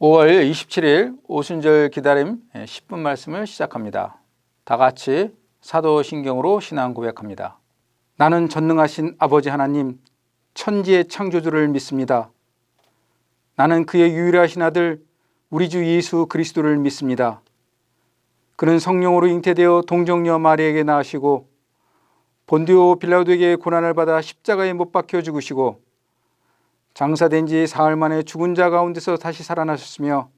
5월 27일 오순절 기다림 10분 말씀을 시작합니다. 다 같이 사도신경으로 신앙 고백합니다. 나는 전능하신 아버지 하나님, 천지의 창조주를 믿습니다. 나는 그의 유일하신 아들 우리 주 예수 그리스도를 믿습니다. 그는 성령으로 잉태되어 동정녀 마리에게 낳으시고 본디오 빌라도에게 고난을 받아 십자가에 못 박혀 죽으시고 장사된 지 사흘 만에 죽은 자 가운데서 다시 살아나셨으며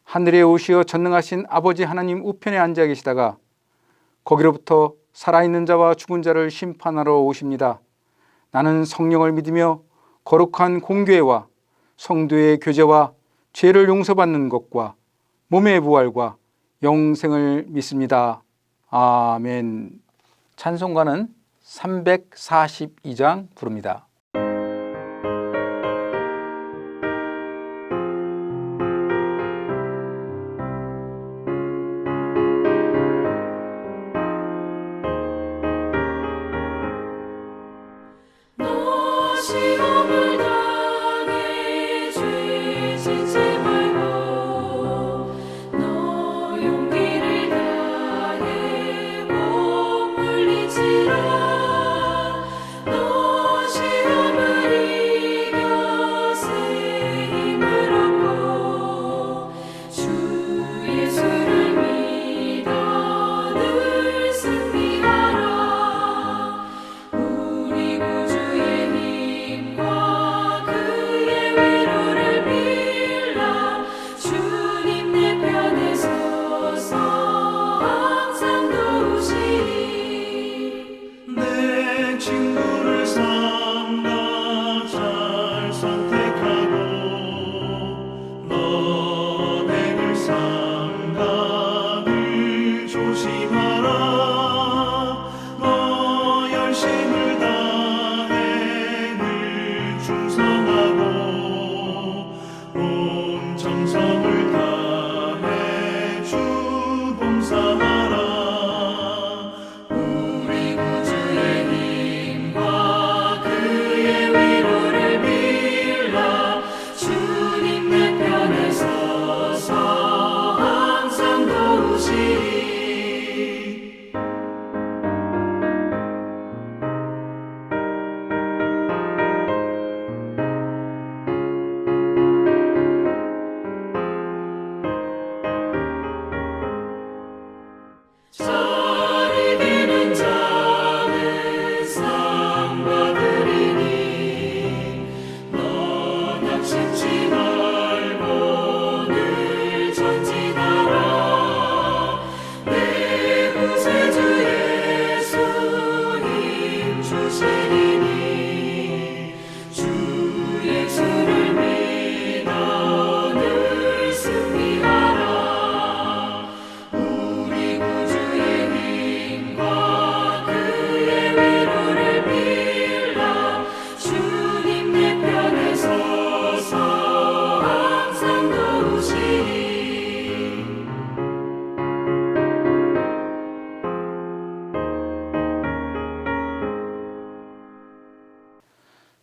하늘에 오시어 전능하신 아버지 하나님 우편에 앉아 계시다가 거기로부터 살아있는 자와 죽은 자를 심판하러 오십니다. 나는 성령을 믿으며 거룩한 공교회와 성도의 교제와 죄를 용서받는 것과 몸의 부활과 영생을 믿습니다. 아멘. 찬송가는 342장 부릅니다.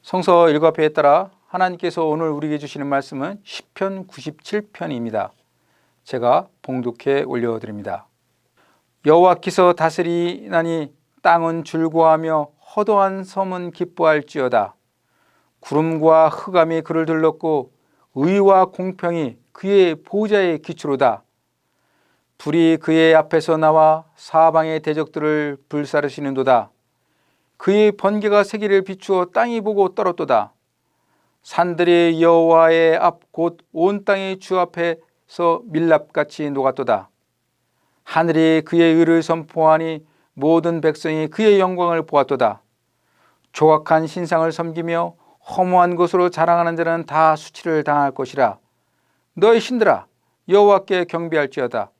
성서 일과표에 따라 하나님께서 오늘 우리에게 주시는 말씀은 시편 97편입니다. 제가 봉독해 올려드립니다. 여호와께서 다스리나니 땅은 즐거워하며 허도한 섬은 기뻐할지어다. 구름과 흑암이 그를 둘렀고 의와 공평이 그의 보좌의 기초로다. 불이 그의 앞에서 나와 사방의 대적들을 불사르시는도다. 그의 번개가 세계를 비추어 땅이 보고 떨었도다. 산들이 여호와의 앞 곧 온 땅이 주 앞에서 밀랍같이 녹았도다. 하늘이 그의 의를 선포하니 모든 백성이 그의 영광을 보았도다. 조각한 신상을 섬기며 허무한 것으로 자랑하는 자는 다 수치를 당할 것이라. 너희 신들아 여호와께 경배할지어다.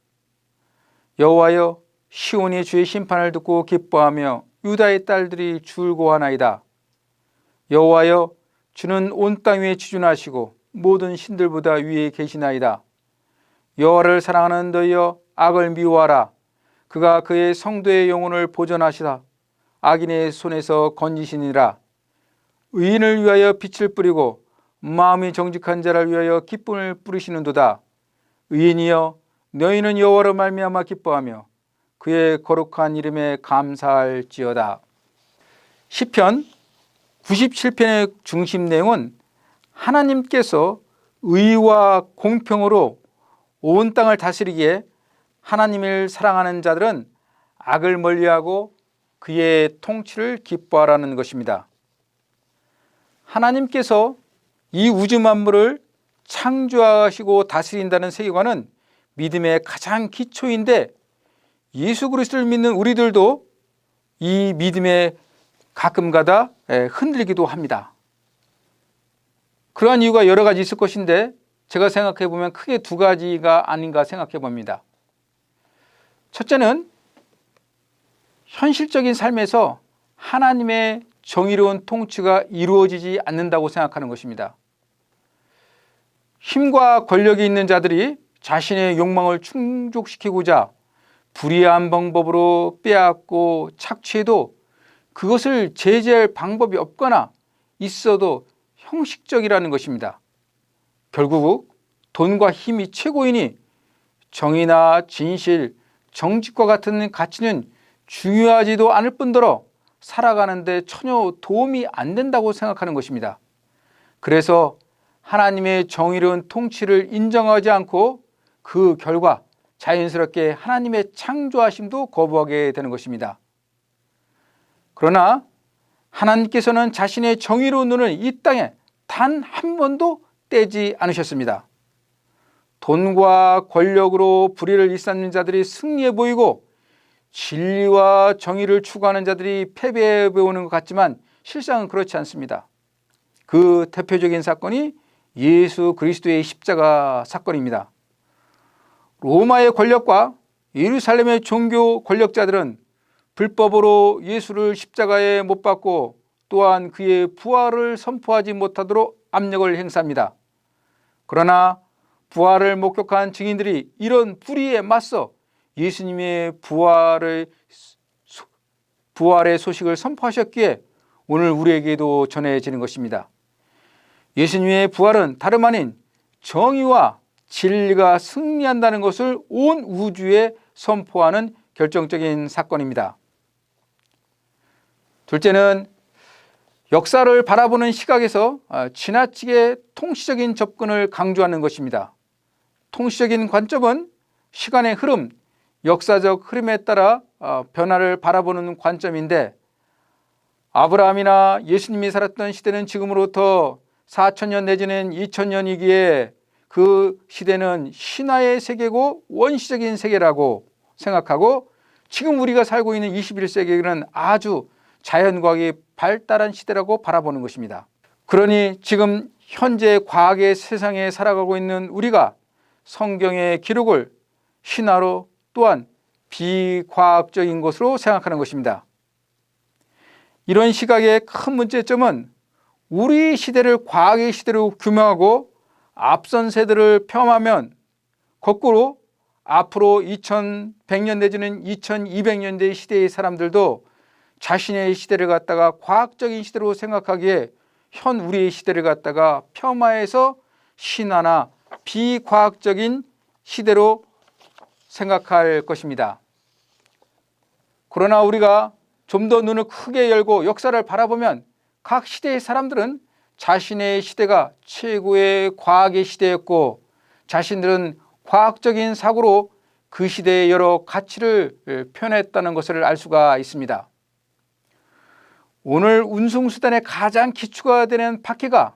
여호와여, 시온이 주의 심판을 듣고 기뻐하며 유다의 딸들이 즐거워하나이다. 여호와여, 주는 온 땅 위에 지존하시고 모든 신들보다 위에 계시나이다. 여호와를 사랑하는 너희여, 악을 미워하라. 그가 그의 성도의 영혼을 보존하시다 악인의 손에서 건지시니라. 의인을 위하여 빛을 뿌리고 마음이 정직한 자를 위하여 기쁨을 부르시는도다. 의인이여 너희는 여호와로 말미암아 기뻐하며 그의 거룩한 이름에 감사할지어다. 시편 97편의 중심 내용은 하나님께서 의와 공평으로 온 땅을 다스리기에 하나님을 사랑하는 자들은 악을 멀리하고 그의 통치를 기뻐하라는 것입니다. 하나님께서 이 우주 만물을 창조하시고 다스린다는 세계관은 믿음의 가장 기초인데, 예수 그리스도를 믿는 우리들도 이 믿음에 가끔가다 흔들리기도 합니다. 그러한 이유가 여러 가지 있을 것인데 제가 생각해 보면 크게 두 가지가 아닌가 생각해 봅니다. 첫째는 현실적인 삶에서 하나님의 정의로운 통치가 이루어지지 않는다고 생각하는 것입니다. 힘과 권력이 있는 자들이 자신의 욕망을 충족시키고자 불의한 방법으로 빼앗고 착취해도 그것을 제재할 방법이 없거나 있어도 형식적이라는 것입니다. 결국 돈과 힘이 최고이니 정의나 진실, 정직과 같은 가치는 중요하지도 않을 뿐더러 살아가는데 전혀 도움이 안 된다고 생각하는 것입니다. 그래서 하나님의 정의로운 통치를 인정하지 않고 그 결과 자연스럽게 하나님의 창조하심도 거부하게 되는 것입니다. 그러나 하나님께서는 자신의 정의로운 눈을 이 땅에 단 한 번도 떼지 않으셨습니다. 돈과 권력으로 불의를 일삼는 자들이 승리해 보이고 진리와 정의를 추구하는 자들이 패배해 보이는 것 같지만 실상은 그렇지 않습니다. 그 대표적인 사건이 예수 그리스도의 십자가 사건입니다. 로마의 권력과 예루살렘의 종교 권력자들은 불법으로 예수를 십자가에 못 박고 또한 그의 부활을 선포하지 못하도록 압력을 행사합니다. 그러나 부활을 목격한 증인들이 이런 불의에 맞서 예수님의 부활의 소식을 선포하셨기에 오늘 우리에게도 전해지는 것입니다. 예수님의 부활은 다름 아닌 정의와 진리가 승리한다는 것을 온 우주에 선포하는 결정적인 사건입니다. 둘째는 역사를 바라보는 시각에서 지나치게 통시적인 접근을 강조하는 것입니다. 통시적인 관점은 시간의 흐름, 역사적 흐름에 따라 변화를 바라보는 관점인데, 아브라함이나 예수님이 살았던 시대는 지금으로부터 4,000년 내지는 2,000년이기에 그 시대는 신화의 세계고 원시적인 세계라고 생각하고, 지금 우리가 살고 있는 21세기는 아주 자연과학이 발달한 시대라고 바라보는 것입니다. 그러니 지금 현재 과학의 세상에 살아가고 있는 우리가 성경의 기록을 신화로 또한 비과학적인 것으로 생각하는 것입니다. 이런 시각의 큰 문제점은 우리 시대를 과학의 시대로 규명하고 앞선 세대를 폄하하면 거꾸로 앞으로 2100년 내지는 2200년대 시대의 사람들도 자신의 시대를 갖다가 과학적인 시대로 생각하기에 현 우리의 시대를 갖다가 폄하해서 신화나 비과학적인 시대로 생각할 것입니다. 그러나 우리가 좀 더 눈을 크게 열고 역사를 바라보면 각 시대의 사람들은 자신의 시대가 최고의 과학의 시대였고 자신들은 과학적인 사고로 그 시대의 여러 가치를 표현했다는 것을 알 수가 있습니다. 오늘 운송수단의 가장 기초가 되는 바퀴가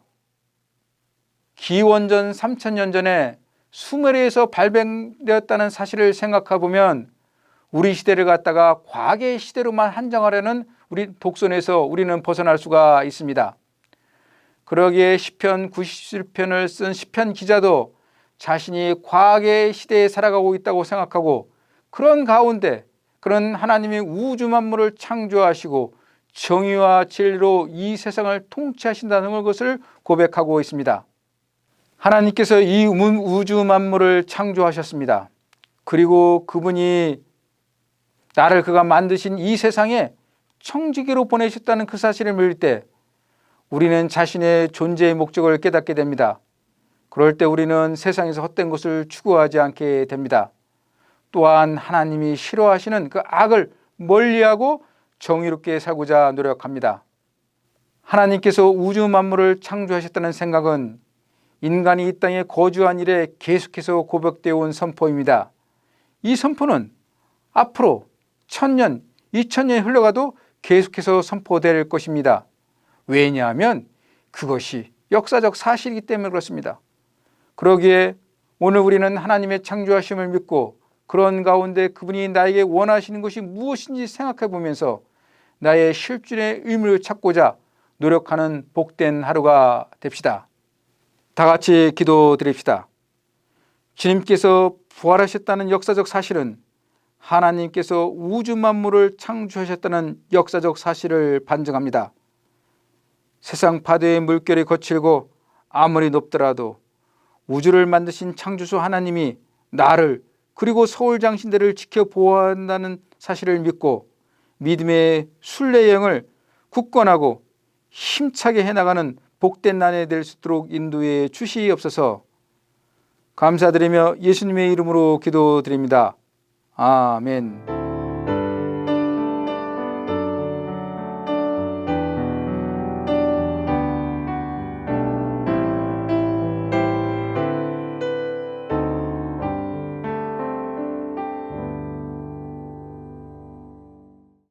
기원전 3000년 전에 수메르에서 발견되었다는 사실을 생각해 보면 우리 시대를 갖다가 과학의 시대로만 한정하려는 우리 독선에서 우리는 벗어날 수가 있습니다. 그러기에 시편 97편을 쓴 시편 기자도 자신이 과학의 시대에 살아가고 있다고 생각하고, 그런 가운데 그런 하나님이 우주 만물을 창조하시고 정의와 진리로 이 세상을 통치하신다는 것을 고백하고 있습니다. 하나님께서 이 우주 만물을 창조하셨습니다. 그리고 그분이 나를 그가 만드신 이 세상에 청지기로 보내셨다는 그 사실을 믿을 때 우리는 자신의 존재의 목적을 깨닫게 됩니다. 그럴 때 우리는 세상에서 헛된 것을 추구하지 않게 됩니다. 또한 하나님이 싫어하시는 그 악을 멀리하고 정의롭게 살고자 노력합니다. 하나님께서 우주 만물을 창조하셨다는 생각은 인간이 이 땅에 거주한 이래 계속해서 고백되어 온 선포입니다. 이 선포는 앞으로 1000년, 2000년이 흘러가도 계속해서 선포될 것입니다. 왜냐하면 그것이 역사적 사실이기 때문에 그렇습니다. 그러기에 오늘 우리는 하나님의 창조하심을 믿고 그런 가운데 그분이 나에게 원하시는 것이 무엇인지 생각해 보면서 나의 실존의 의미를 찾고자 노력하는 복된 하루가 됩시다. 다 같이 기도드립시다. 주님께서 부활하셨다는 역사적 사실은 하나님께서 우주 만물을 창조하셨다는 역사적 사실을 반증합니다. 세상 파도의 물결이 거칠고 아무리 높더라도 우주를 만드신 창조주 하나님이 나를 그리고 서울장신대를 지켜 보호한다는 사실을 믿고 믿음의 순례여행을 굳건하고 힘차게 해나가는 복된 난해 될 수 있도록 인도해 주시옵소서. 감사드리며 예수님의 이름으로 기도드립니다. 아멘.